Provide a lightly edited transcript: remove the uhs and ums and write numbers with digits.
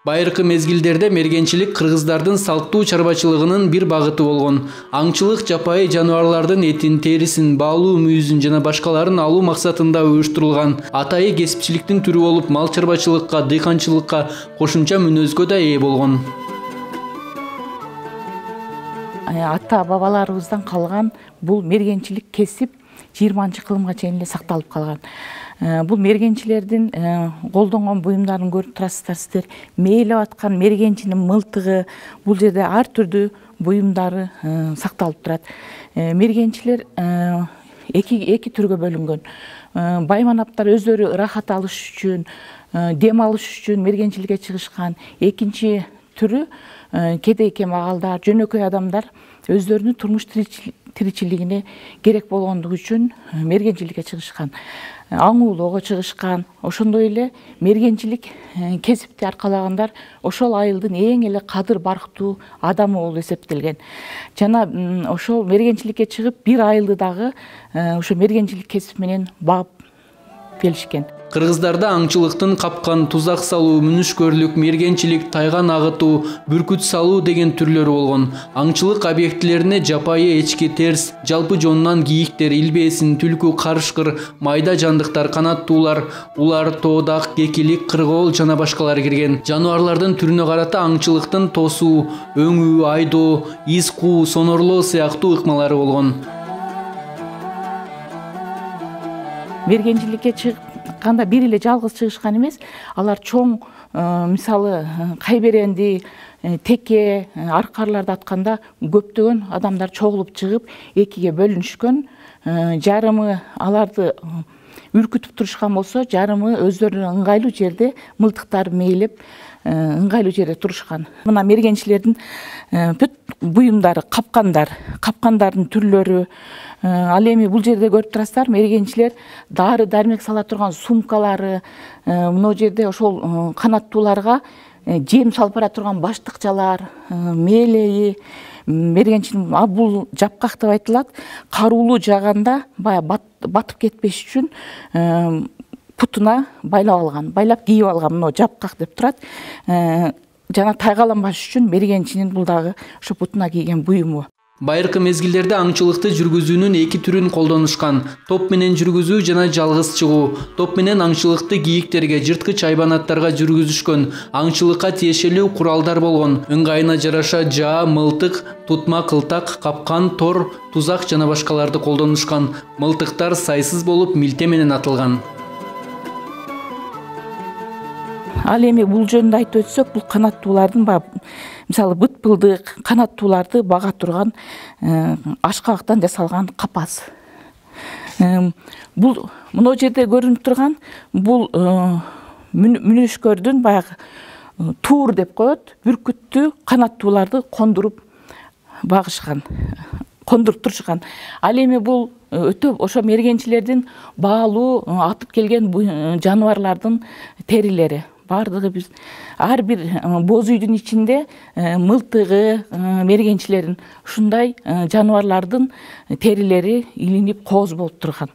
Байыркы мезгилдерде мергенчилик кыргыздардын салттуу чарбачылыгынын бир багыты болгон. Аңчылык жапайы жаныбарлардын этин, терисин, баалуу мүйүзүн жана башкаларын алуу максатында уюштурулган. Атайы кесипчиликтин түрү болуп, мал чарбачылыкка, дыйканчылыкка кошумча мүнөзгө да ээ болгон. Ата бабаларыбыздан калган бул мергенчилик кесип 20-кылымга чейин эле сакталып калган. Бул мергенчилердин колдонгон буюмдарын көрүп турасыздар сиздер. Мээлеп аткан мергенчинин мылтыгы, бул жерде ар түрдүү буюмдары сакталып турат. Мергенчилер эки түргө бөлүнгөн. Байманаптар өздөрү ырахат алыш үчүн, дем алыш үчүн мергенчиликке чыгышкан. Экинчи түрү кедей кемагалдар, жөнөкөй адамдар өздөрүнүн турмуш тиричилигине керек болгондугу үчүн мергенчиликке чыгышкан. Аң уулоого чыгышкан. Ошондой эле мергенчилик кесипти аркалагандар ошол айылдын эң эле кадыр барктуу адамы болуп эсептелген. Жана ошол мергенчиликке чыгып бир айылды дагы ошо мергенчилик кесип менен багып келишкен. Кыргыздарда аңчылыктын капкан, тузак салуу, мүнүшкөрлүк, мергенчилик, тайган агытуу, бүркүт салуу деген түрлөрү болгон. Аңчылык объектилерине жапайы эчки, терс, жалпы жонунан кийиктер, илбесин, түлкү, карышкыр, майда жандыктар, канаттуулар, улар, тоодак, кекилик, кыргоол жана башкалар кирген. Жаныбарлардын түрүнө карата аңчылыктын тосуу, өңүү, айдоо, из куу, сонорлоо сыяктуу ыкмалары болгон. Мергенчиликке чыкканда бир эле жалгыз чыгышкан эмес, алар чоң мисалы кайберенди, теке, аркарларды атканда көптөгөн адамдар чогулуп чыгып экиге бөлүнүшкөн. Жарымы аларды үркүтүп турушкан болсо, жарымы өздөрүнө ыңгайлуу жерде мылтыктарын мээлеп ыңгайлуу жерде турушкан. Мына мергенчилердин бүт буюмдары, капкандардын түрлөрү. Ал эми бул жерде көрүп турасыздар, мергенчилер дары дармек сала турган сумкалары, мына жерде ошол канаттууларга жем салпара турган баштыкчалар, мээлеи, мергенчинин бул жапкак деп айтылат. Каруулуу жаганда баягы батып кетпеш үчүн путуна байлап алган, байлап кийип алган, мына жапкак деп турат. Жана тайгаланбаш үчүн мергенчинин бул дагы ошо путуна кийген буюму. Байыркы мезгилдерде аңчылыкты жүргүзүүнүн эки түрүн колдонушкан. Топ менен жүргүзүү жана жалгыз чыгуу. Топ менен аңчылыкты кийиктерге, жырткыч хайбанаттарга жүргүзүшкөн. Аңчылыкка тиешелүү куралдар болгон. Ыңгайына жараша жаа, мылтык, тутма, кылтак, капкан, тор, тузак жана башкаларды колдонушкан. Мылтыктар сайсыз болуп милте менен атылган. Ал эми бул жөнүндө айтып өтсөк, бул канаттуулардын мисалы быт-былдык канаттууларды бага турган ашкабактан жасалган капас. Бул мына жерде көрүнүп турган бул мүнүшкөрдүн баягы тур деп коет, бүркүттүү канаттууларды кондуруп багышкан, кондуруп турушкан. Ал эми бул өтө ошо мергенчилердин баалуу атып келген жаныбарлардын терилери. Бардыгы биз ар бир боз үйдүн ичинде мылтыгы мергенчилердин ушундай жаныбарлардын терилери илинип кооз болуп турган.